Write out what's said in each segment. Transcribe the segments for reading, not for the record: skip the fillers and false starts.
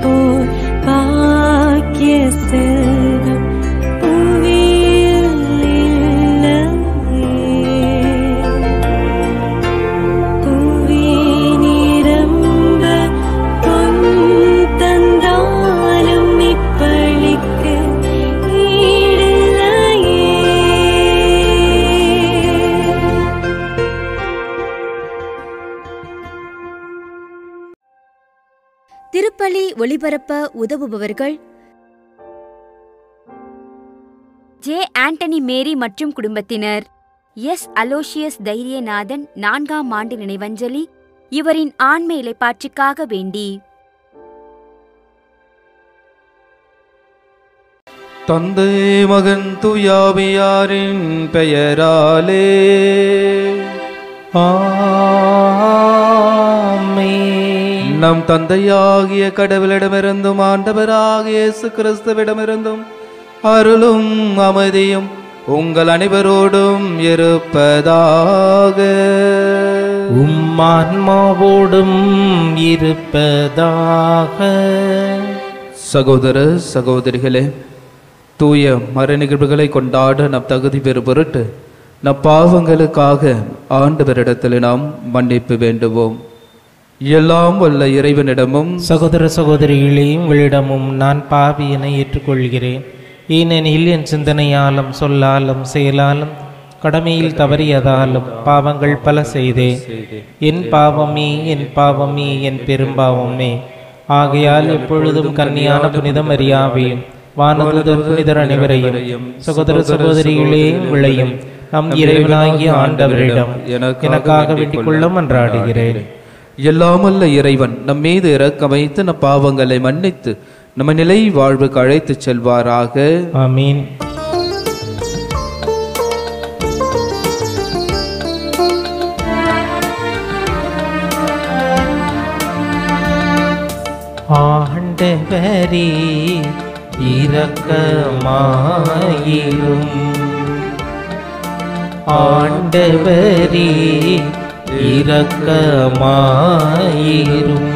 போர் பாக்கிய செல்வம் புவியில் இல்லையே. புவி நிரம்ப பொன் தந்தாலும் இப்பளிக்கு ஈடில்லையே. திருப்பலி ஒளிபரப்ப உதவுபவர்கள் ஜே. ஆண்டனி மேரி மற்றும் குடும்பத்தினர். எஸ். அலோஷியஸ் தைரியநாதன் 4ஆம் ஆண்டு நினைவஞ்சலி. இவரின் ஆன்ம இளைப்பாற்றிக்காக வேண்டி. தந்தை மகன் தூயாவியாரின் பெயராலே ஆமென். நம் தந்தையாகிய கடவுளிடமிருந்தும் ஆண்டவராகிய இயேசு கிறிஸ்துவிடமிருந்தும் அருளும் அமைதியும் உங்கள் அனைவரோடும் இருப்பதாக. உம்மான்மாவோடும் இருப்பதாக. சகோதர சகோதரிகளே, தூய மறை நிகழ்வுகளை கொண்டாட நம் தகுதி பெறும் பொருட்டு நம் பாவங்களுக்காக ஆண்டவரிடத்தில் நாம் மன்னிப்பு வேண்டுவோம். எல்லாம் வல்ல இறைவனிடமும் சகோதர சகோதரிகளே, உங்களிடமும் நான் பாவியனை ஏற்றுக்கொள்கிறேன். ஏனெனில் என் சிந்தனையாலும் சொல்லாலும் செயலாலும் கடமையில் தவறியதாலும் பாவங்கள் பல செய்தேன். என் பாவமே என் பாவமே என் பெரும்பாவமே. ஆகையால் எப்பொழுதும் கன்னியான புனித மரியாவையும் வானதூதர் புனிதர் அனைவரையும் சகோதர சகோதரிகளே உங்களையும் நம் இறைவனாகிய ஆண்டவரிடம் எனக்காக வேண்டிக் கொள்ள மன்றாடுகிறேன். எல்லாமல்ல இறைவன் நம் மீது இரக்கம் வைத்து நம் பாவங்களை மன்னித்து நம்ம நிலை வாழ்வுக்கு அழைத்துச் செல்வாராக. ஆமீன். ஆண்டவரே இரக்கமாயிரும். ஆண்டவரே இரக்கமாயிரும்.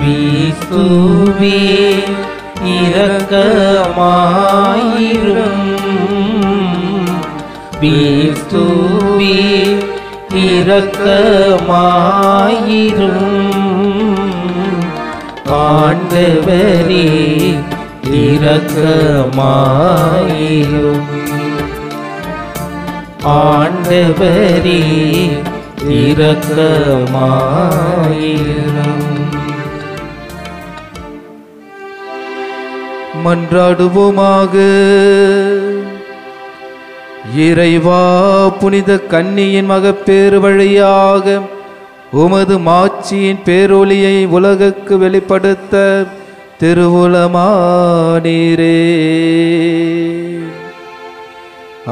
கிறிஸ்துவே இரக்கமாயிரும். கிறிஸ்துவே இரக்கமாயிரும். ஆண்டவரே இரக்கமாயிரும். ஆண்டவரே இரக்கமாயிரும். மன்றாடுவோமாக. இறைவா, புனித கன்னியின் மகப்பேறு வழியாக உமது மாட்சியின் பேரொளியை உலகுக்கு வெளிப்படுத்த திருவுளமானீரே.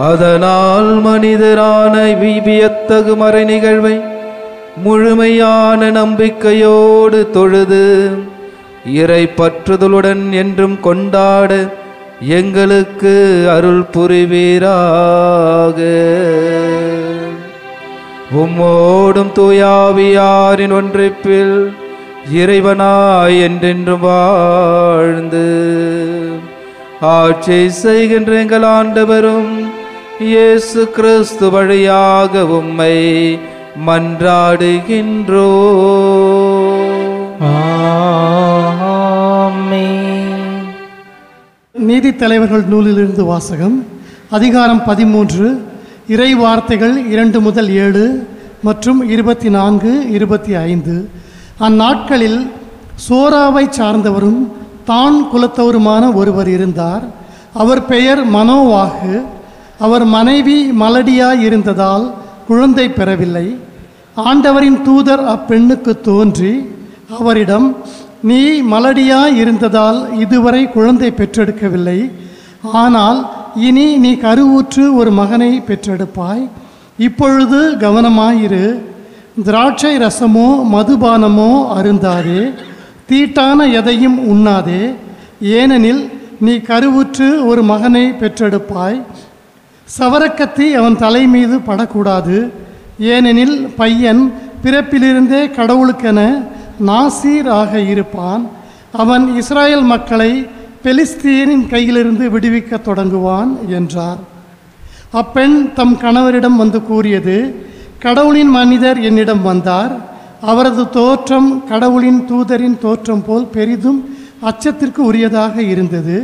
அதனால் மனிதரான வியத்தகு மறை நிகழ்வை முழுமையான நம்பிக்கையோடு தொழுது இறை பற்றுதலுடன் என்றும் கொண்டாட எங்களுக்கு அருள் புரிவீராக. உம்மோடும் தூயாவியாரின் ஒன்றிப்பில் இறைவனாய் என்றென்றும் வாழ்ந்து ஆட்சி செய்கின்ற எங்கள் ஆண்டவரும் இயேசு கிறிஸ்து வழியாக உம்மை மன்றாடுகின்றோம். ஆமென். நீதித்தலைவர்கள் நூலிலிருந்து வாசகம். அதிகாரம் 13. இறை வார்த்தைகள் 2 முதல் 7 மற்றும் 24, 25. அந்நாட்களில் சோராவை சார்ந்தவரும் தான் குலத்தவருமான ஒருவர் இருந்தார். அவர் பெயர் மனோவாகு. அவர் மனைவி மலடியாய் இருந்ததால் குழந்தை பெறவில்லை. ஆண்டவரின் தூதர் அப்பெண்ணுக்கு தோன்றி அவரிடம், நீ மலடியாய் இருந்ததால் இதுவரை குழந்தை பெற்றெடுக்கவில்லை. ஆனால் இனி நீ கருவுற்று ஒரு மகனை பெற்றெடுப்பாய். இப்பொழுது கவனமாயிரு. திராட்சை ரசமோ மதுபானமோ அருந்தாதே, தீட்டான எதையும் உண்ணாதே. ஏனெனில் நீ கருவுற்று ஒரு மகனை பெற்றெடுப்பாய். சவரக்கத்தி அவன் தலை மீது படக்கூடாது. ஏனெனில் பையன் பிறப்பிலிருந்தே கடவுளுக்கென நாசீர் ஆக இருப்பான். அவன் இஸ்ராயேல் மக்களை பெலிஸ்தியரின் கையிலிருந்து விடுவிக்க தொடங்குவான் என்றார். அப்பெண் தம் கணவரிடம் வந்து கூறியது, கடவுளின் மனிதர் என்னிடம் வந்தார். அவரது தோற்றம் கடவுளின் தூதரின் தோற்றம் போல் பெரிதும் அச்சத்திற்கு உரியதாக இருந்தது.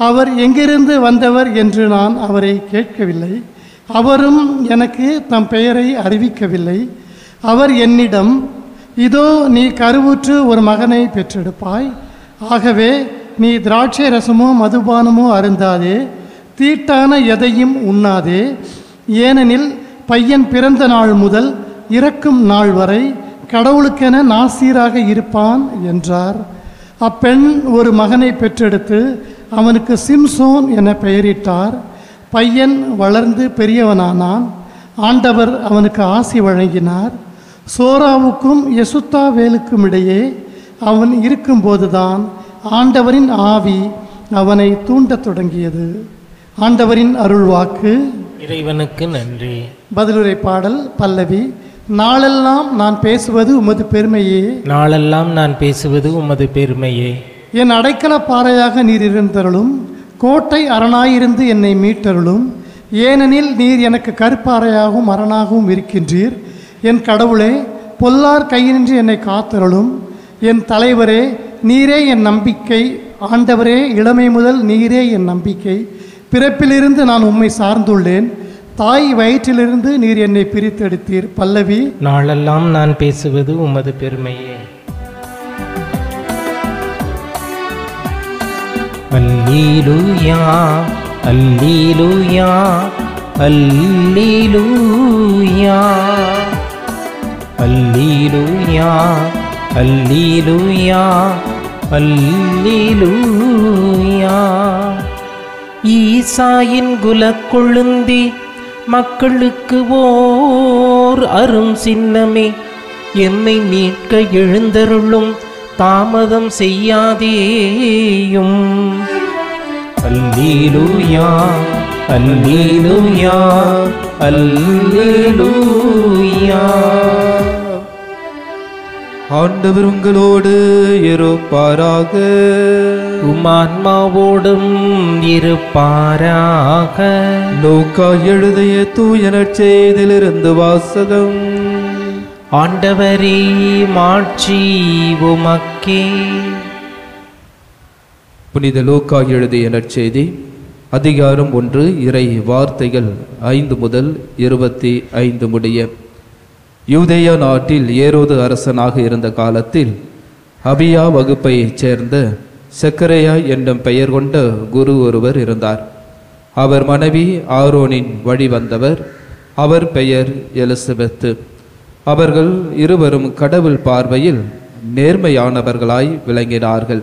அவர் எங்கிருந்து வந்தவர் என்று நான் அவரை கேட்கவில்லை. அவரும் எனக்கு தம் பெயரை அறிவிக்கவில்லை. அவர் என்னிடம், இதோ நீ கருவுற்று ஒரு மகனை பெற்றெடுப்பாய். ஆகவே நீ திராட்சை ரசமோ மதுபானமோ அருந்தாதே, தீட்டான எதையும் உண்ணாதே. ஏனெனில் பையன் பிறந்த நாள் முதல் இறக்கும் நாள் வரை கடவுளுக்கென நாசீராக இருப்பான் என்றார். அப்பெண் ஒரு மகனை பெற்றெடுத்து அவனுக்கு சிம்சோன் என பெயரிட்டார். பையன் வளர்ந்து பெரியவனானான். ஆண்டவர் அவனுக்கு ஆசி வழங்கினார். சோராவுக்கும் எசுத்தாவேலுக்கும் இடையே அவன் இருக்கும்போதுதான் ஆண்டவரின் ஆவி அவனை தூண்டத் தொடங்கியது. ஆண்டவரின் அருள்வாக்கு. இறைவனுக்கு நன்றி. பதிலுரை பாடல் பல்லவி. நாளெல்லாம் நான் பேசுவது உமது பெருமையே, நாளெல்லாம் நான் பேசுவது உமது பெருமையே. என் அடைக்கல பாறையாக நீர் இருந்தருளும், கோட்டை அரணாயிருந்து என்னை மீட்டருளும். ஏனெனில் நீர் எனக்கு கற்பாறையாகவும் அரணாகவும் இருக்கின்றீர். என் கடவுளே, பொல்லார் கையினின்று என்னை காத்தருளும். என் தலைவரே, நீரே என் நம்பிக்கை. ஆண்டவரே, இளமை முதல் நீரே என் நம்பிக்கை. பிறப்பிலிருந்து நான் உம்மை சார்ந்துள்ளேன். தாய் வயிற்றிலிருந்து நீர் என்னை பிரித்தெடுத்தீர். பல்லவி. நாளெல்லாம் நான் பேசுவது உமது பெருமையே. அல்லேலூயா அல்லேலூயா அல்லேலூயா அல்லேலூயா அல்லேலூயா அல்லேலூயா. ஈசாயின் குலக்கொழுந்தி, மக்களுக்கு ஓர் அரும் சின்னமே, என்னை மீட்க எழுந்தருளும், தாமதம் செய்யாதேயும். அல்லேலூயா அல்லேலூயா அல்லேலூயா. ஆண்டவர் உங்களோடு இருப்பாராக. உமான்மாவோடும் இருப்பாராக. லூக்கா எழுதிய தூய நற்செய்தியிலிருந்து வாசகம். ஆண்டவரே, மாட்சி உமக்கே. புனித லூக்கா எழுதிய நற்செய்தி அதிகாரம் 1, இறை வார்த்தைகள் 5 முதல் 25 முடிய. யூதேயா நாட்டில் ஏரோது அரசனாக இருந்த காலத்தில் அபியா வகுப்பையைச் சேர்ந்த செக்கரையா என்னும் பெயர் கொண்ட குரு ஒருவர் இருந்தார். அவர் மனைவி ஆரோனின் வழி வந்தவர். அவர் பெயர் எலிசபெத்து. அவர்கள் இருவரும் கடவுள் பார்வையில் நேர்மையானவர்களாய் விளங்கினார்கள்.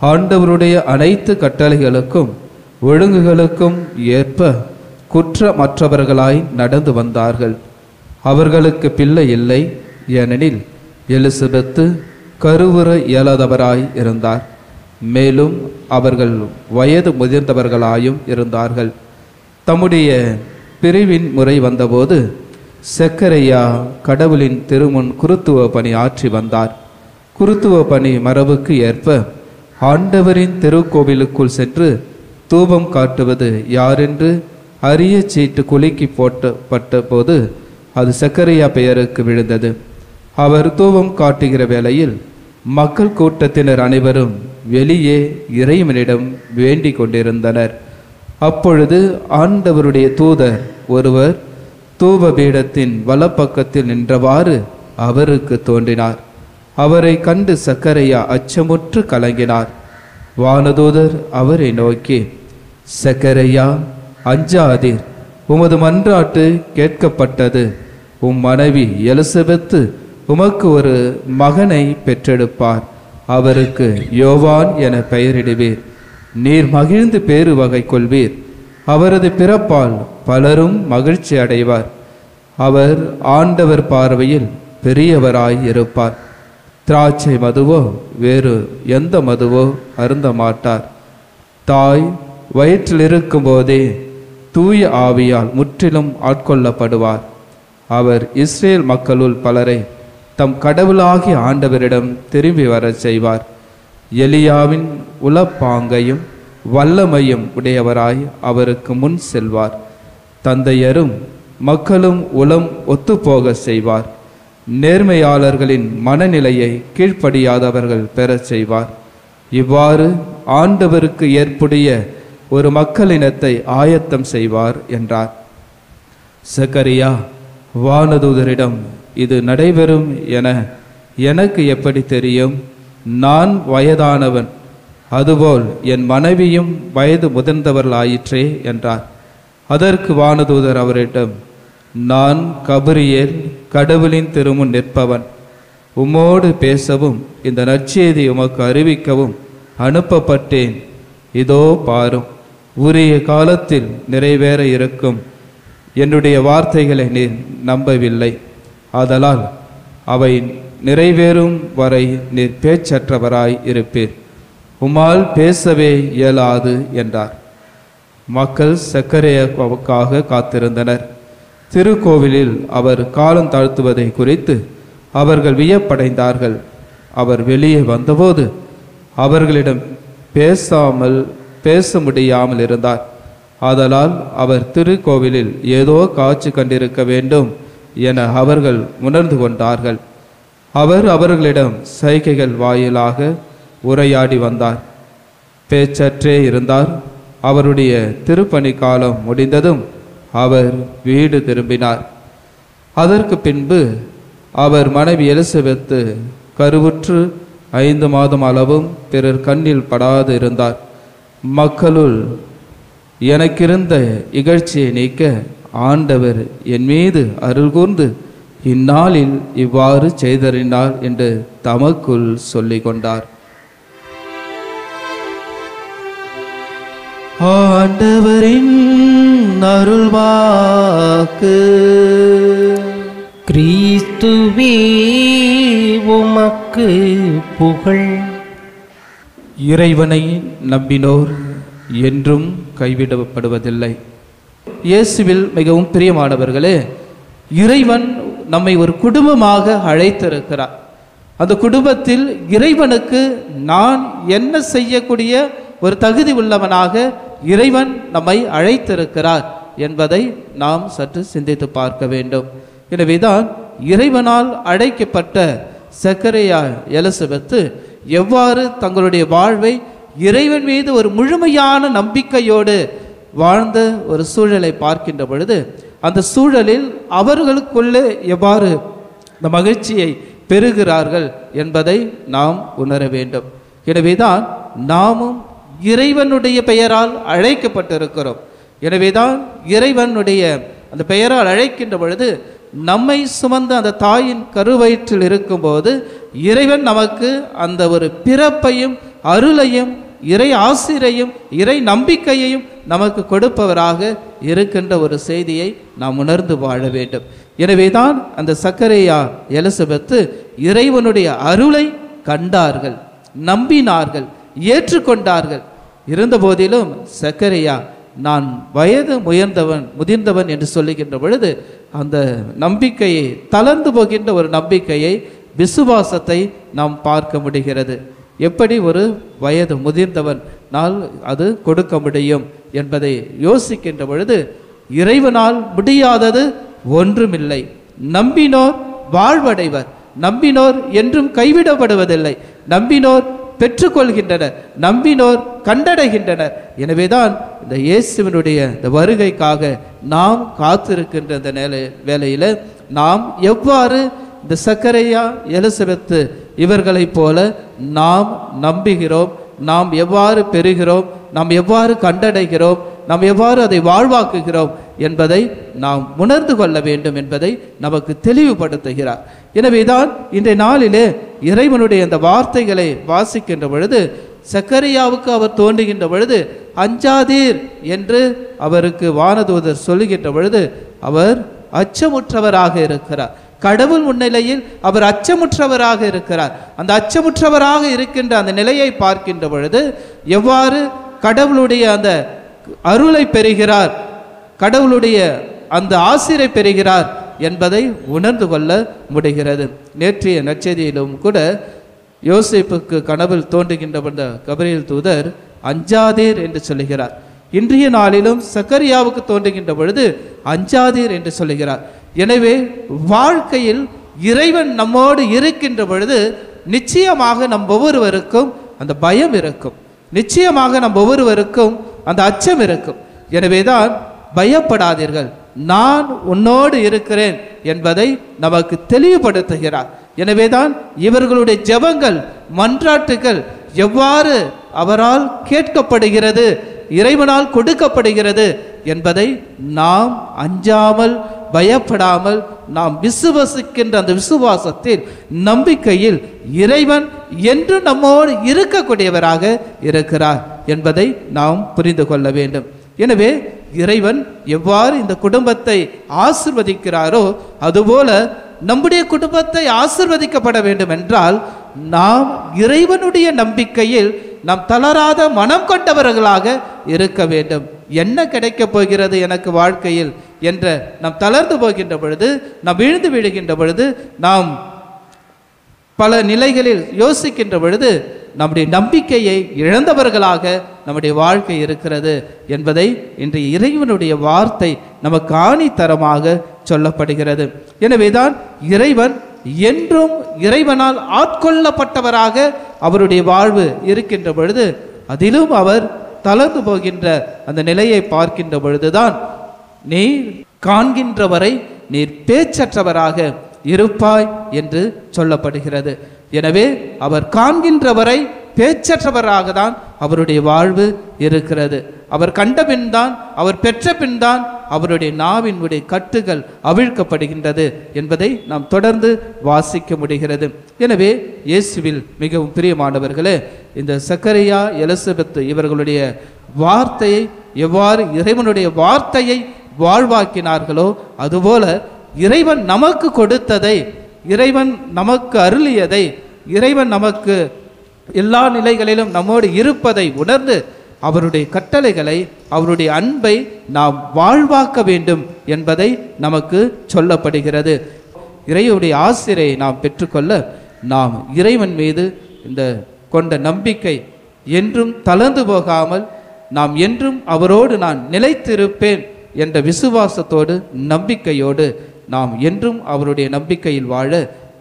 ஆண்டவருடைய அனைத்து கட்டளைகளுக்கும் ஒழுங்குகளுக்கும் ஏற்ப குற்றமற்றவர்களாய் நடந்து வந்தார்கள். அவர்களுக்கு பிள்ளை இல்லை, ஏனெனில் எலிசபெத்து கருவுற இயலாதவராய் இருந்தார். மேலும் அவர்கள் வயது முதிர்ந்தவர்களாயும் இருந்தார்கள். தம்முடைய பிரிவின் முறை வந்தபோது செக்கரையா கடவுளின் திருமுன் குருத்துவ பணி ஆற்றி வந்தார். குருத்துவ பணி மரபுக்கு ஏற்ப ஆண்டவரின் திருக்கோவிலுக்குள் சென்று தூபம் காட்டுவது யாரென்று அரிய சீட்டு குலுக்கி போட்டப்பட்ட போது அது செக்கரையா பெயருக்கு விழுந்தது. அவர் தூபம் காட்டுகிற வேளையில் மக்கள் கூட்டத்தினர் அனைவரும் வெளியே இறைவனிடம் வேண்டிக் கொண்டிருந்தனர். அப்பொழுது ஆண்டவருடைய தூதர் ஒருவர் தூப பீடத்தின் வலப்பக்கத்தில் நின்றவாறு அவருக்கு தோன்றினார். அவரை கண்டு சக்கரையா அச்சமுற்று கலங்கினார். வானதூதர் அவரை நோக்கி, சக்கரையா, அஞ்சாதீர், உமது மன்றாட்டு கேட்கப்பட்டது. உம் மனைவி எலிசபெத்து உமக்கு ஒரு மகனை பெற்றெடுப்பார். அவருக்கு யோவான் என பெயரிடுவீர். நீர் மகிழ்ந்து பேறு வகை கொள்வீர். அவரது பிறப்பால் பலரும் மகிழ்ச்சி அடைவார். அவர் ஆண்டவர் பார்வையில் பெரியவராய் இருப்பார். திராட்சை மதுவோ வேறு எந்த மதுவோ அருந்த மாட்டார். தாய் வயிற்றில் இருக்கும்போதே தூய ஆவியால் முற்றிலும் ஆட்கொள்ளப்படுவார். அவர் இஸ்ரேல் மக்களுள் பலரை தம் கடவுளாகிய ஆண்டவரிடம் திரும்பி வரச் செய்வார். எலியாவின் உளப்பாங்கையும் வல்லமையும் உடையவராய் அவருக்கு முன் செல்வார். தந்தையரும் மக்களும் உளம் ஒத்துப்போக செய்வார். நேர்மையாளர்களின் மனநிலையை கீழ்ப்படியாதவர்கள் பெறச் செய்வார். இவ்வாறு ஆண்டவருக்கு ஏற்புடைய ஒரு மக்களினத்தை ஆயத்தம் செய்வார் என்றார். சக்கரியா வானதூதரிடம், இது நடைபெறும் என எனக்கு எப்படி தெரியும்? நான் வயதானவன், அதுபோல் என் மனைவியும் வயது முதிர்ந்தவர்களாயிற்றே என்றார். அதற்கு வானதூதர் அவரிடம், நான் கபிரியேல், கடவுளின் திருமுன் நிற்பவன். உம்மோடு பேசவும் இந்த நற்செய்தி உமக்கு அறிவிக்கவும் அனுப்பப்பட்டேன். இதோ பாரும், உரிய காலத்தில் நிறைவேற இருக்கும் என்னுடைய வார்த்தைகளை நீர் நம்பவில்லை. ஆதலால் அவை நிறைவேறும் வரை நீர் பேச்சற்றவராய் இருப்பீர். உம்மால் பேசவே இயலாது என்றார். மக்கள் சக்கரையாவுக்காக காத்திருந்தனர். திருக்கோவிலில் அவர் காலம் தாழ்த்துவதை குறித்து அவர்கள் வியப்படைந்தார்கள். அவர் வெளியே வந்தபோது அவர்களிடம் பேச முடியாமல் இருந்தார். ஆதலால் அவர் திருக்கோவிலில் ஏதோ காட்சி கண்டிருக்க வேண்டும் என அவர்கள் உணர்ந்து கொண்டார்கள். அவர் அவர்களிடம் சைகைகள் வாயிலாக உரையாடி வந்தார். பேச்சற்றே இருந்தார். அவருடைய திருப்பணி காலம் முடிந்ததும் அவர் வீடு திரும்பினார். அதற்கு பின்பு அவர் மனைவி எலிசபெத்து கருவுற்று 5 மாதம் அளவும் பிறர் கண்ணில் படாது இருந்தார். மக்களுள் எனக்கிருந்த இகழ்ச்சியை நீக்க ஆண்டவர் என் மீது அருள் கூர்ந்து இந்நாளில் இவ்வாறு செய்தறினார் என்று தமக்குள் சொல்லிக் கொண்டார். ஆண்டவரின் அருள்வாக்கு. கிறிஸ்துவே உமக்கு புகழ். இறைவனை நம்பினோர் என்றும் கைவிடப்படுவதில்லை. இயேசுவில் மிகவும் பிரியமானவர்களே, இறைவன் நம்மை ஒரு குடும்பமாக அழைத்திருக்கிறார். அந்த குடும்பத்தில் இறைவனுக்கு நான் என்ன செய்யக்கூடிய ஒரு தகுதி உள்ளவனாக இறைவன் நம்மை அழைத்திருக்கிறார் என்பதை நாம் சற்று சிந்தித்து பார்க்க வேண்டும். எனவேதான் இறைவனால் அழைக்கப்பட்ட சக்கரையா எலிசபெத்து எவ்வாறு தங்களுடைய வாழ்வை இறைவன் மீது ஒரு முழுமையான நம்பிக்கையோடு வாழ்ந்த ஒரு சூழலை பார்க்கின்ற பொழுது அந்த சூழலில் அவர்களுக்குள்ளே எவ்வாறு இந்த மகிழ்ச்சியை பெறுகிறார்கள் என்பதை நாம் உணர வேண்டும். எனவேதான் நாமும் இறைவனுடைய பெயரால் அழைக்கப்பட்டிருக்கிறோம். எனவேதான் இறைவனுடைய அந்த பெயரால் அழைக்கின்ற பொழுது நம்மை சுமந்த அந்த தாயின் கருவயிற்றில் இருக்கும்போது இறைவன் நமக்கு அந்த ஒரு பிறப்பையும் அருளையும் இறை ஆசிரையும் இறை நம்பிக்கையையும் நமக்கு கொடுப்பவராக இருக்கின்ற ஒரு செய்தியை நாம் உணர்ந்து வாழ வேண்டும். எனவேதான் அந்த சக்கரையா எலிசபெத்து இறைவனுடைய அருளை கண்டார்கள், நம்பினார்கள், ஏற்றுக்கொண்டார்கள். இருந்த போதிலும் சக்கரையா நான் வயது முதிர்ந்தவன் என்று சொல்லுகின்ற பொழுது அந்த நம்பிக்கையை தளர்ந்து போகின்ற ஒரு நம்பிக்கையை, விசுவாசத்தை நாம் பார்க்க முடிகிறது. எப்படி ஒரு வயது முதிர்ந்தவனால் அது கொடுக்க முடியும் என்பதை யோசிக்கின்ற பொழுது இறைவனால் முடியாதது ஒன்றுமில்லை. நம்பினோர் வாழ்வடைவர், நம்பினோர் என்றும் கைவிடப்படுவதில்லை, நம்பினோர் பெற்றுக்கொள்கின்றனர், நம்பினோர் கண்டடைகின்றனர். எனவேதான் இந்த இயேசுவினுடைய இந்த வருகைக்காக நாம் காத்திருக்கின்ற இந்த வேளையில் நாம் எவ்வாறு இந்த சக்கரையா எலிசபெத்து இவர்களைப் போல நாம் நம்புகிறோம், நாம் எவ்வாறு பெறுகிறோம், நாம் எவ்வாறு கண்டடைகிறோம், நாம் எவ்வாறு அதை வாழ்வாக்குகிறோம் என்பதை நாம் உணர்ந்து கொள்ள வேண்டும் என்பதை நமக்கு தெளிவுபடுத்துகிறார். எனவேதான் இன்றைய நாளிலே இறைவனுடைய அந்த வார்த்தைகளை வாசிக்கின்ற பொழுது சக்கரியாவுக்கு அவர் தோன்றுகின்ற பொழுது அஞ்சாதீர் என்று அவருக்கு வானதூதர் சொல்லுகின்ற பொழுது அவர் அச்சமுற்றவராக இருக்கிறார். கடவுள் முன்னிலையில் அவர் அச்சமுற்றவராக இருக்கிறார். அந்த அச்சமுற்றவராக இருக்கின்ற அந்த நிலையை பார்க்கின்ற பொழுது எவ்வாறு கடவுளுடைய அந்த அருளை பெறுகிறார், கடவுளுடைய அந்த ஆசிரை பெறுகிறார் என்பதை உணர்ந்து கொள்ள முடிகிறது. நேற்றைய நற்செய்தியிலும் கூட யோசேப்புக்கு கனவில் தோன்றுகின்ற கபிரியேல் தூதர் அஞ்சாதீர் என்று சொல்லுகிறார். இன்றைய நாளிலும் சக்கரியாவுக்கு தோன்றுகின்ற பொழுது அஞ்சாதீர் என்று சொல்லுகிறார். எனவே வாழ்க்கையில் இறைவன் நம்மோடு இருக்கின்ற பொழுது நிச்சயமாக நம் ஒவ்வொருவருக்கும் அந்த பயம் இருக்கும், நிச்சயமாக நம் ஒவ்வொருவருக்கும் அந்த அச்சம் இருக்கும். எனவேதான் பயப்படாதீர்கள், நான் உன்னோடு இருக்கிறேன் என்பதை நமக்கு தெளிவுபடுத்துகிறார். எனவேதான் இவர்களுடைய ஜெபங்கள், மன்றாட்டுகள் எவ்வாறு அவரால் கேட்கப்படுகிறது, இறைவனால் கொடுக்கப்படுகிறது என்பதை நாம் அஞ்சாமல் பயப்படாமல் நாம் விசுவாசிக்கின்ற அந்த விசுவாசத்தில் நம்பிக்கையில் இறைவன் என்று நம்மோடு இருக்கக்கூடியவராக இருக்கிறார் என்பதை நாம் புரிந்து கொள்ள வேண்டும். எனவே இறைவன் எவ்வாறு இந்த குடும்பத்தை ஆசிர்வதிக்கிறாரோ அதுபோல நம்முடைய குடும்பத்தை ஆசிர்வதிக்கப்பட வேண்டும் என்றால் நாம் இறைவனுடைய நம்பிக்கையில் நாம் தளராத மனம் கொண்டவர்களாக இருக்க வேண்டும். என்ன கிடைக்கப் போகிறது எனக்கு வாழ்க்கையில் என்ற நாம் தளர்ந்து போகின்ற பொழுது, நாம் விழுந்து விழுகின்ற பொழுது, நாம் பல நிலைகளில் யோசிக்கின்ற பொழுது நம்முடைய நம்பிக்கையை இழந்தவர்களாக நம்முடைய வாழ்க்கை இருக்கிறது என்பதை இன்றைய இறைவனுடைய வார்த்தை நமக்கு ஆணித்தரமாக சொல்லப்படுகிறது. எனவேதான் இறைவன் என்றும் இறைவனால் ஆட்கொள்ளப்பட்டவராக அவருடைய வாழ்வு இருக்கின்ற பொழுது அதிலும் அவர் தளர்ந்து போகின்ற அந்த நிலையை பார்க்கின்ற பொழுதுதான் நீர் காண்கின்றவரை நீர் பேச்சற்றவராக இருப்பாய் என்று சொல்லப்படுகிறது. எனவே அவர் காண்கின்றவரை பேச்சற்றவராக தான் அவருடைய வாழ்வு இருக்கிறது. அவர் கண்ட பின் தான், அவர் பெற்ற பின் தான் அவருடைய நாவினுடைய கட்டுகள் அவிழ்க்கப்படுகின்றது என்பதை நாம் தொடர்ந்து வாசிக்க முடிகிறது. எனவே இயேசுவில் மிகவும் பிரியமானவர்களே, இந்த சக்கரியா, எலிசபெத் இவர்களுடைய வார்த்தையை எவ்வாறு இறைவனுடைய வார்த்தையை வாழ்வாக்கினார்களோ அதுபோல இறைவன் நமக்கு கொடுத்ததை, இறைவன் நமக்கு அருளியதை, இறைவன் நமக்கு எல்லா நிலைகளிலும் நம்மோடு இருப்பதை உணர்ந்து அவருடைய கட்டளைகளை, அவருடைய அன்பை நாம் வாழ்வாக்க வேண்டும் என்பதை நமக்கு சொல்லப்படுகிறது. இறைவனுடைய ஆசிரியை நாம் பெற்றுக்கொள்ள நாம் இறைவன் மீது இந்த கொண்ட நம்பிக்கை என்றும் தளர்ந்து போகாமல் நாம் என்றும் அவரோடு நான் நிலைத்திருப்பேன் என்ற விசுவாசத்தோடு நம்பிக்கையோடு நாம் என்றும் அவருடைய நம்பிக்கையில் வாழ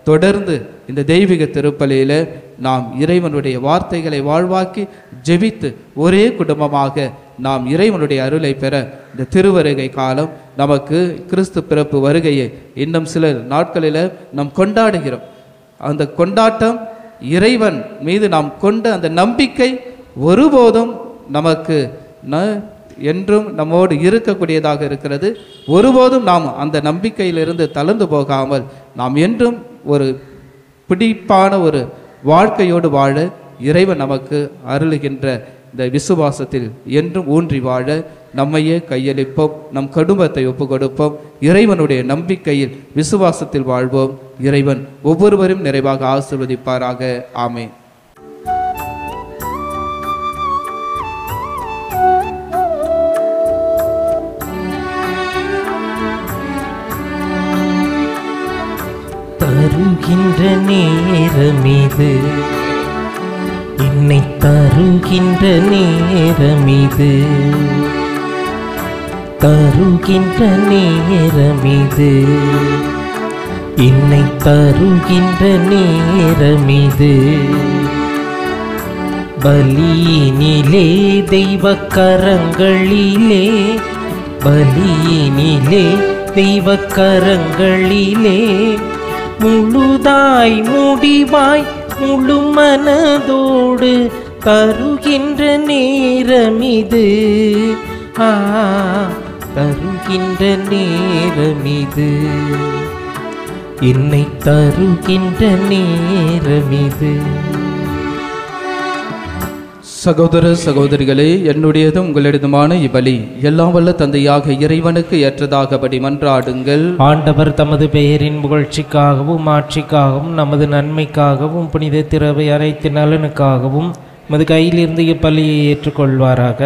தொடர்ந்து இந்த தெய்வீக திருப்பலியில் நாம் இறைவனுடைய வார்த்தைகளை வாழ்வாக்கி ஜெபித்து ஒரே குடும்பமாக நாம் இறைவனுடைய அருளை பெற இந்த திருவருகை காலம் நமக்கு கிறிஸ்து பிறப்பு வருகையை இன்னும் சில நாட்களில் நாம் கொண்டாடுகிறோம். அந்த கொண்டாட்டம் இறைவன் மீது நாம் கொண்ட அந்த நம்பிக்கை ஒருபோதும் நமக்கு என்றும் நம்மோடு இருக்கக்கூடியதாக இருக்கிறது. ஒருபோதும் நாம் அந்த நம்பிக்கையிலிருந்து தளர்ந்து போகாமல் நாம் என்றும் ஒரு பிடிப்பான ஒரு வாழ்க்கையோடு வாழ இறைவன் நமக்கு அருளுகின்ற இந்த விசுவாசத்தில் என்றும் ஊன்றி வாழ நம்மையே கையளிப்போம், நம் குடும்பத்தை ஒப்பு கொடுப்போம், இறைவனுடைய நம்பிக்கையில் விசுவாசத்தில் வாழ்வோம். இறைவன் ஒவ்வொருவரும் நிறைவாக ஆசீர்வதிப்பாராக. ஆமென். தருகின்ற நேரமிது, என்னை தருகின்ற நேரமிது, தருகின்ற நேரமிது, என்னை தருகின்ற நேரமிது. பலியினிலே தெய்வக் கரங்களிலே, பலியினிலே தெய்வக் கரங்களிலே முழுதாய் முடிவாய் முழு மனதோடு தருகின்ற நேரமிது. தருகின்ற நேரமிது, என்னை தருகின்ற நேரமிது. சகோதர சகோதரிகளே, என்னுடையதும் உங்களிடதுமான இப்பலி எல்லாம் வல்ல தந்தையாக இறைவனுக்கு ஏற்றதாகபடி மன்றாடுங்கள். ஆண்டவர் தமது பெயரின் புகழ்ச்சிக்காகவும் ஆட்சிக்காகவும் நமது நன்மைக்காகவும் புனித திரவை அனைத்து நலனுக்காகவும் மது கையிலிருந்து இப்பலியை ஏற்றுக்கொள்வாராக.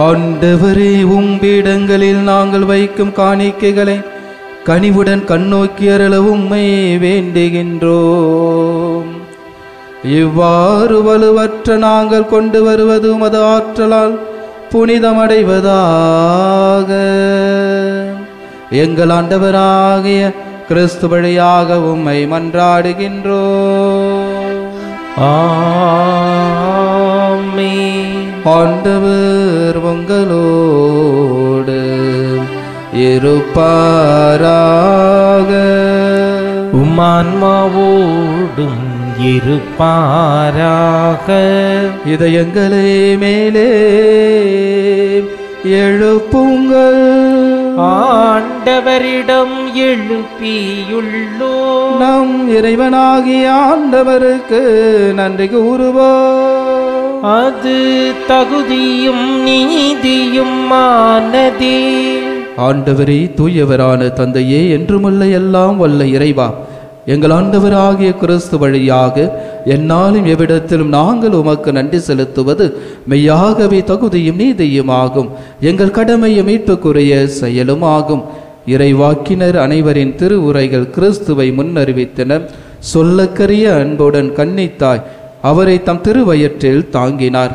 ஆண்டவரே, உம்பிடங்களில் நாங்கள் வைக்கும் காணிக்கைகளை கனிவுடன் கண்ணோக்கி அருள உம்மை வேண்டுகின்றோம். இவ்வாறு வலுவற்ற நாங்கள் கொண்டு வருவது உமது ஆற்றலால் புனிதமடைவதாக. எங்கள் ஆண்டவராகிய கிறிஸ்து வழியாக உம்மை மன்றாடுகின்றோம். ஆமென். ஆண்டவர் உங்களோடு இருப்பாராக. உம்மான்மாவோடும் இருப்பாராக. இதயங்களே மேலே எழுப்புங்கள். ஆண்டவரிடம் எழுப்பியுள்ளோ. நம் இறைவனாகிய ஆண்டவருக்கு நன்றி கூறுவோம். அது தகுதியும் நீதியும் ஆனதே. ஆண்டவரே, தூயவரான தந்தையே, என்றுமுள்ள எல்லாம் வல்ல இறைவா, எங்கள் ஆண்டவராகிய கிறிஸ்து வழியாக எந்நாளும் எவ்விடத்திலும் நாங்கள் உமக்கு நன்றி செலுத்துவது மெய்யாகவே தகுதியும் நீதியும் ஆகும். எங்கள் கடமையும் மீட்புக்குரிய செயலும் ஆகும். இறைவாக்கினர் அனைவரின் திருவுரைகள் கிறிஸ்துவை முன்னறிவித்தன. சொல்லக்கரிய அன்புடன் கன்னித்தாய் அவரை தம் திருவயிற்றில் தாங்கினார்.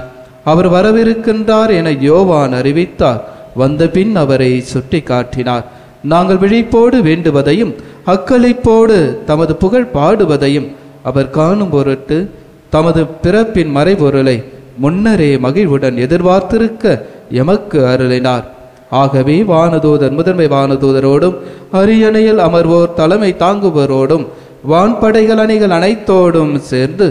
அவர் வரவிருக்கின்றார் என யோவான் அறிவித்தார். வந்த பின் அவரை சுட்டி காட்டினார். நாங்கள் விழிப்போடு வேண்டுவதையும் அக்களிப்போடு தமது புகழ் பாடுவதையும் அவர் காணும் பொருட்டு தமது பிறப்பின் மறைபொருளை முன்னரே மகிழ்வுடன் எதிர்பார்த்திருக்க எமக்கு அருளினார். ஆகவே வானதூதர் முதன்மை வானதூதரோடும் அரியணையில் அமர்வோர் தலைமை தாங்குவோரோடும் வான்படைகள் அணிகள் அனைத்தோடும் சேர்ந்து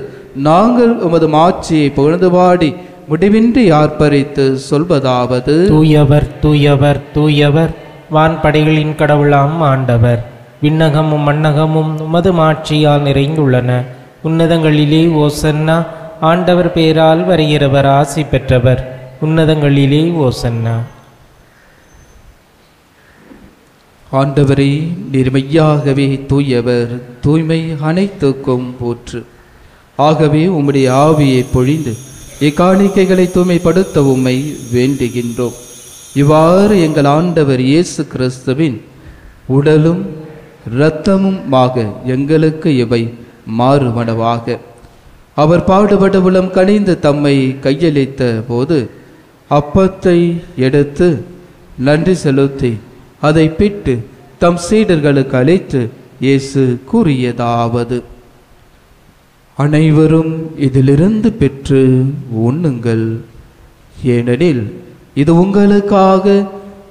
நாங்கள் உமது மாட்சியை புகழ்ந்து பாடி முடிவின்றி ஆர்ப்பரித்து சொல்வதாவது: தூயவர் தூயவர் தூயவர், வான்படைகளின் கடவுளாம் ஆண்டவர். விண்ணகமும் மண்ணகமும் உமது மாட்சியால் நிறைந்துள்ளன. உன்னதங்களிலே ஓசன்னா. ஆண்டவர் பேரால் வருகிறவர் ஆசி பெற்றவர். உன்னதங்களிலே ஓசன்னா. ஆண்டவரே, நீர் மெய்யாகவே தூயவர். தூய்மை அனைத்துக்கும் போற்று. ஆகவே உம்முடைய ஆவியை பொழிந்து இக்காணிக்கைகளை தூய்மைப்படுத்த உம்மை வேண்டுகின்றோம். இவ்வாறு எங்கள் ஆண்டவர் இயேசு கிறிஸ்துவின் உடலும் இரத்தமுமாக எங்களுக்கு இவை மாறுமனவாக. அவர் பாடுபட உளம் கனிந்து தம்மை கையளித்த போது அப்பத்தை எடுத்து நன்றி செலுத்தி அதை பிட்டு தம் சீடர்களுக்கு அளித்து இயேசு கூறியதாவது: அனைவரும் இதிலிருந்து பெற்று உண்ணுங்கள், ஏனெனில் இது உங்களுக்காக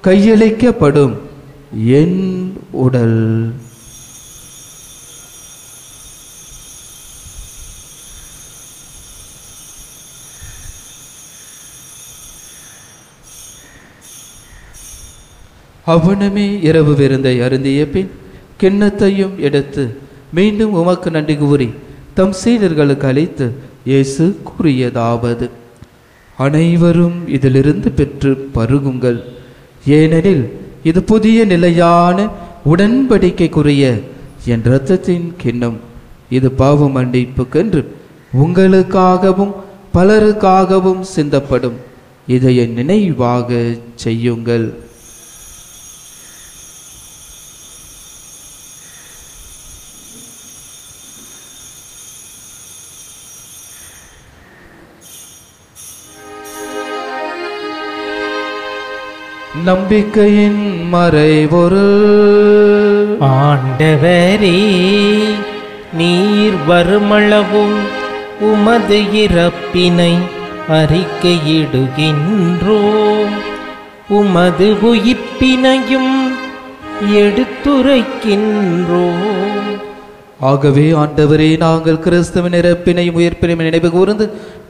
கையளிக்கப்படும் என் உடல். அவனுமே இரவு விருந்தை அருந்திய பின் கிண்ணத்தையும் எடுத்து மீண்டும் உமக்கு நன்றி கூறி தம் சீடர்களுக்கு அளித்து இயேசு கூறியதாவது: அனைவரும் இதிலிருந்து பெற்று பருகுங்கள், ஏனெனில் இது புதிய நிலையான உடன்படிக்கைக்குரிய என் இரத்தத்தின் கிண்ணம். இது பாவ மன்னிப்புக்கென்று உங்களுக்காகவும் பலருக்காகவும் சிந்தப்படும். இதை என் நினைவாக செய்யுங்கள். நம்பிக்கையின் மறைபொருள். ஆண்டவரே, நீர் வருமளவும் உமது இறப்பினை அறிக்கையிடுகின்றோம், உமது உயிர்ப்பினையும் எடுத்துரைக்கின்றோம். ஆகவே ஆண்டவரே, நாங்கள் கிறிஸ்துவின் இறப்பினையும் உயிர்ப்பினையும் நினைவு கூர்ந்து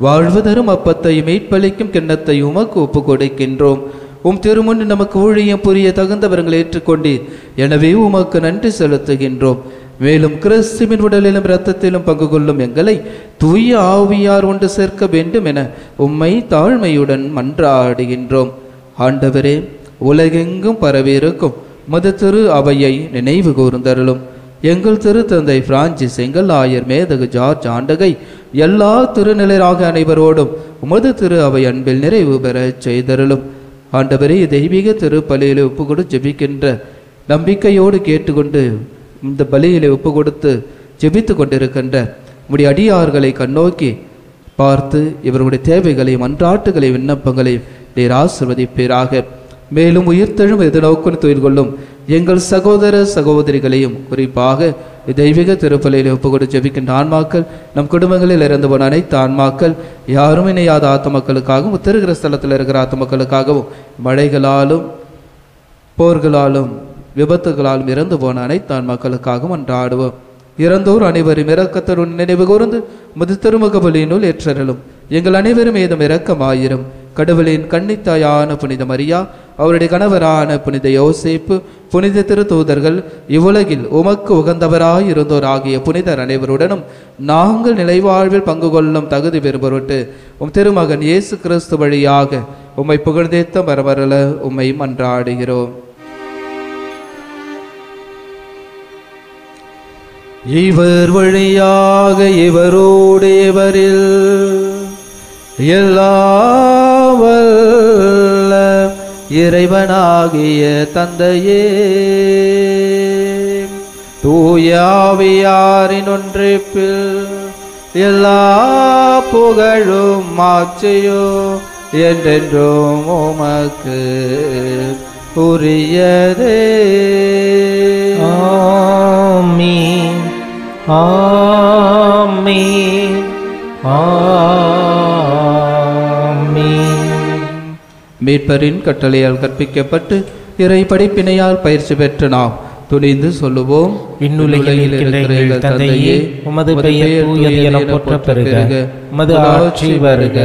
வாழ்வு தரும் அப்பத்தையும் மீட்பளிக்கும் கிண்ணத்தை உமக்கு ஒப்பு கொடுக்கின்றோம். உம் திருமுன் நமக்கு ஊழியம் புரிய தகுந்தவர்கள் ஏற்றுக்கொண்டீர். எனவே உமக்கு நன்றி செலுத்துகின்றோம். மேலும் கிறிஸ்துவின் உடலிலும் இரத்தத்திலும் பங்கு கொள்ளும் எங்களை தூய ஆவியார் ஒன்று சேர்க்க வேண்டும் என உம்மை தாழ்மையுடன் மன்றாடுகின்றோம். ஆண்டவரே, உலகெங்கும் பரவியிருக்கும் மது திரு அவையை நினைவு கூர்ந்தருளும். எங்கள் திருத்தந்தை பிரான்சிஸ், எங்கள் ஆயர் மேதகு ஜார்ஜ் ஆண்டகை, எல்லா திருநிலையாக அனைவரோடும் உமது திரு அவை அன்பில் நிறைவு பெற செய்தருளும். ஆண்டவரே, தெய்வீக திருப்பலியில் ஒப்புக்கொடு ஜெபிக்கின்ற நம்பிக்கையோடு கேட்டுக்கொண்டு இந்த பலியிலே ஒப்பு கொடுத்து ஜெபித்து கொண்டிருக்கின்ற உம்முடைய அடியார்களை கண்ணோக்கி பார்த்து இவர்களுடைய தேவைகளையும் அன்றாட்டுகளையும் விண்ணப்பங்களையும் நீர் ஆசீர்வதிப்பீராக. மேலும் உயிர்த்தெழும் எதிர்நோக்குன்னு துயில் கொள்ளும் எங்கள் சகோதர சகோதரிகளையும் குறிப்பாக தெய்வீக திருப்பலியில் ஒப்புக்கொடு ஜெபிக்கின்ற ஆன்மாக்கள், நம் குடும்பங்களில் இறந்து போன அனைத்து ஆன்மாக்கள், யாரும் இணையாத ஆத்மக்களுக்காகவும் உத்தருகிற ஸ்தலத்தில் இருக்கிற ஆத்மக்களுக்காகவும், மழைகளாலும் போர்களாலும் விபத்துகளாலும் இறந்து போன அனைத்து ஆன்மாக்களுக்காகவும் அன்றாடுவோம். இறந்தோர் அனைவரும் இரக்கத்துடன் நினைவு கூர்ந்து முது திருமுக பலியினுள் ஏற்றருளும். எங்கள் அனைவரும் ஏதும் இரக்கமாயிரும். கடவுளின் கன்னித்தாயான புனித மரியா, அவருடைய கணவரான புனித யோசேப்பு, புனித திருத்தூதர்கள், இவ்வுலகில் உமக்கு உகந்தவராயிருந்தோர் ஆகிய புனிதர் அனைவருடனும் நாங்கள் நிலைவாழ்வில் பங்கு கொள்ளும் தகுதி பெறுபொருட்டு உம் திருமகன் இயேசு கிறிஸ்து வழியாக உம்மை புகழ்ந்தேத்த மரமரல உம்மை மன்றாடுகிறோம். இவர் வழியாக இவரோடு இவரில் எல்லாவல்ல இறைவனாகிய தந்தையே, தூய ஆவியாரின் ஒன்றிப்பில் எல்லா புகழும் மாட்சியோ என்றென்றும் உமக்கு உரியதே. ஆமென். ஆமென். ஆமென். மீட்பரின் கட்டளையால் கற்பிக்கப்பட்டு இறை படிப்பினையால் பயிற்சி பெற்ற நாம் துணிந்து சொல்லுவோம். விண்ணுலகில் இருக்கின்ற எங்கள் தந்தையே, உமது பெயர் தூயது என போற்றப் பெறுக. உமது ஆட்சி வருக.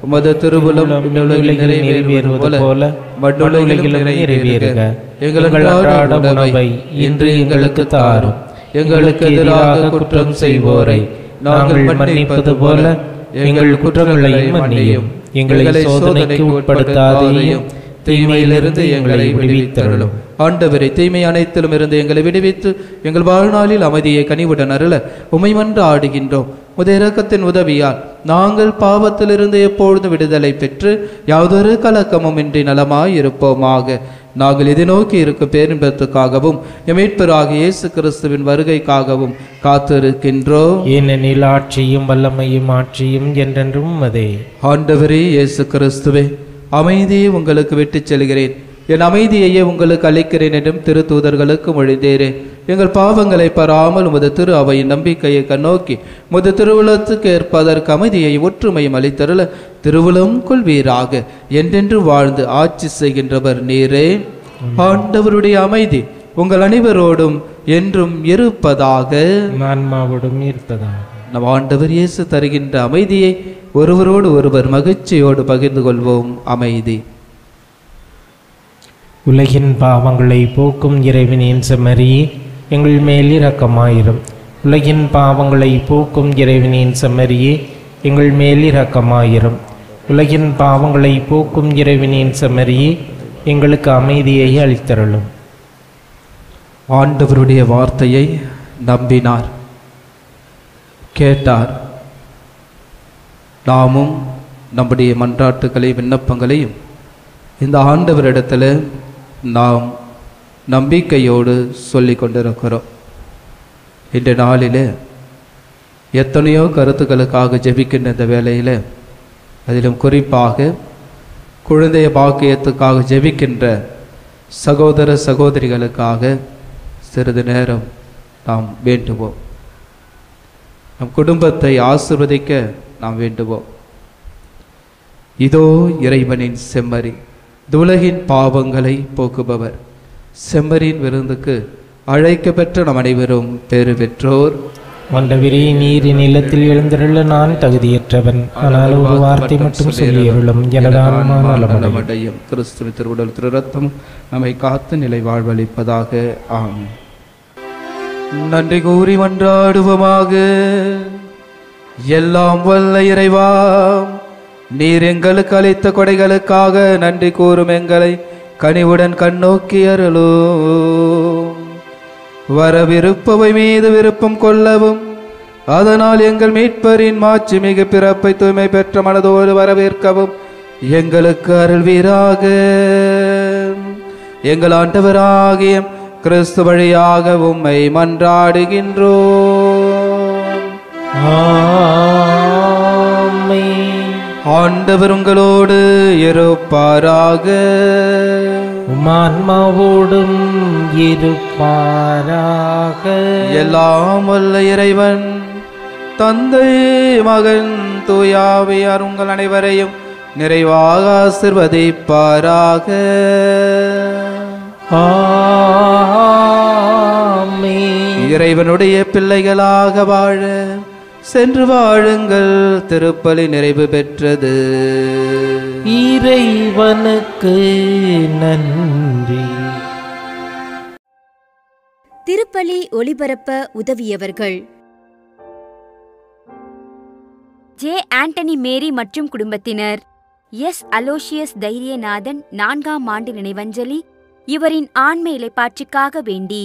உமது திருவுளம் விண்ணுலகில் நிறைவேறுவது போல மண்ணுலகிலும் நிறைவேறுக. எங்கள் அன்றாட உணவை இன்று எங்களுக்கு தாரும். எங்களுக்கு எதிராக குற்றம் செய்வோரை நாங்கள் மன்னிப்பது போல எங்கள் குற்றங்களையும் மன்னியும். எங்களை சோதனைக்கு உட்படுத்தாதேயும், தீமையிலிருந்து எங்களை விடுவித்தருளும். ஆண்டவரை, தீமை அனைத்திலும் இருந்து எங்களை விடுவித்து எங்கள் வாழ்நாளில் அமைதியை கனிவுடன் அருள உம்மை மன்றாடுகின்றோம். உமது இரக்கத்தின் உதவியால் நாங்கள் பாவத்திலிருந்து எப்பொழுது விடுதலை பெற்று யாதொரு கலக்கமும் இன்றி நலமாய் இருப்போமாக. நாங்கள் இதை நோக்கி இருக்கும் பேரின்பத்துக்காகவும் மீட்பராகிய இயேசு கிறிஸ்துவின் வருகைக்காகவும் காத்திருக்கின்றோம். ஏனெனில் ஆட்சியும் வல்லமையும் ஆட்சியும் என்றென்றும் உமதே. ஆண்டவரே இயேசு கிறிஸ்துவே, அமைதியை உங்களுக்கு விட்டுச் செல்கிறேன், என் அமைதியையே உங்களுக்கு அளிக்கிறேன் என்றும் திருத்தூதர்களுக்கு மொழிந்தேரே. எங்கள் பாவங்களை பாராமல் உமது திரு அவையின் நம்பிக்கையை கண்ணோக்கி உமது திருவுளத்துக்கு ஏற்பதற்கு அமைதியை ஒற்றுமையும் அளித்தருள திருவுளம் கொள்வீராக. என்றென்று வாழ்ந்து ஆட்சி செய்கின்றவர் நீரே. ஆண்டவருடைய அமைதி உங்கள் அனைவரோடும் என்றும் இருப்பதாக. ஆன்மாவோடும் இருப்பதாக. நம் ஆண்டவர் இயேசு தருகின்ற அமைதியை ஒருவரோடு ஒருவர் மகிழ்ச்சியோடு பகிர்ந்து கொள்வோம். அமைதி. உலகின் பாவங்களை போக்கும் இறைவனின் செம்மறியே, எங்கள் மேல் இரக்கமாயிரும். உலகின் பாவங்களை போக்கும் இறைவனின் செம்மறியே, எங்கள் மேல் இரக்கமாயிரும். உலகின் பாவங்களை போக்கும் இறைவனின் செம்மறியே, எங்களுக்கு அமைதியை அளித்தருளும். ஆண்டவருடைய வார்த்தையை நம்பினார், கேட்டார். நாமும் நம்முடைய மன்றாட்டுகளை விண்ணப்பங்களையும் இந்த ஆண்டவரிடத்தில் நாம் நம்பிக்கையோடு சொல்லி கொண்டிருக்கிறோம். இன்று நாளில் எத்தனையோ கருத்துக்களுக்காக ஜெபிக்கின்ற இந்த வேளையில், அதிலும் குறிப்பாக குழந்தைய பாக்கியத்துக்காக ஜெபிக்கின்ற சகோதர சகோதரிகளுக்காக சிறிது நேரம் நாம் வேண்டுவோம். நம் குடும்பத்தை ஆசீர்வதிக்க நாம் வேண்டுவோம். இதோ இறைவனின் செம்மறி, உலகின் பாவங்களை போக்குபவர். செம்மறியின் விருந்துக்கு அழைக்கப்பெற்ற நம் அனைவரும் பேறு பெற்றோர். ஆண்டவரே, நீர் நிலத்தில் எழுந்தருள நான் தகுதியற்றவன், ஆனால் ஒரு வார்த்தை மட்டும் சொல்லியருளும், எனது ஆன்மா நலமடையும். கிறிஸ்துவின் திருவுடல் திரு ரத்தம் நம்மை காத்து நிலை வாழ்வளிப்பதாக. ஆமென். நன்றி கூறி மன்றாடுவோமாக. எல்லாம் வல்ல இறைவா, நீர் எங்களுக்கு அளித்த கொடைகளுக்காக நன்றி கூறும் எங்களை கனிவுடன் கண்ணோக்கி அருளும். வரவிருப்பவை மீது விருப்பம் கொள்ளவும், அதனால் எங்கள் மீட்பரின் மாட்சி மிகு பிறப்பை தூய்மை பெற்ற மனதோடு வரவேற்கவும் எங்களுக்கு அருள்வீராக. எங்கள் ஆண்டவராகிய கிறிஸ்து வழியாக உம்மை மன்றாடுகின்றோம். ஆமென். ஆண்டவர் உங்களோடு இருப்பாராக. உமான்மாவோடும் இருப்பாராக. எல்லாம் வல்ல இறைவன் தந்தை மகன் தூயாவியார் உங்கள் அனைவரையும் நிறைவாக ஆசிர்வதிப்பாராக. ஆமென். இறைவனுடைய பிள்ளைகளாக வாழ சென்று வாழுங்கள். திருப்பலி நிறைவு பெற்றது. இறைவனுக்கு நன்றி. திருப்பலி ஒளிபரப்ப உதவியவர்கள் ஜே ஆண்டனி மேரி மற்றும் குடும்பத்தினர், எஸ் அலோஷியஸ் தைரியநாதன் 4ஆம் ஆண்டு நினைவஞ்சலி, இவரின் ஆன்ம இலைப்பாற்றிக்காக வேண்டி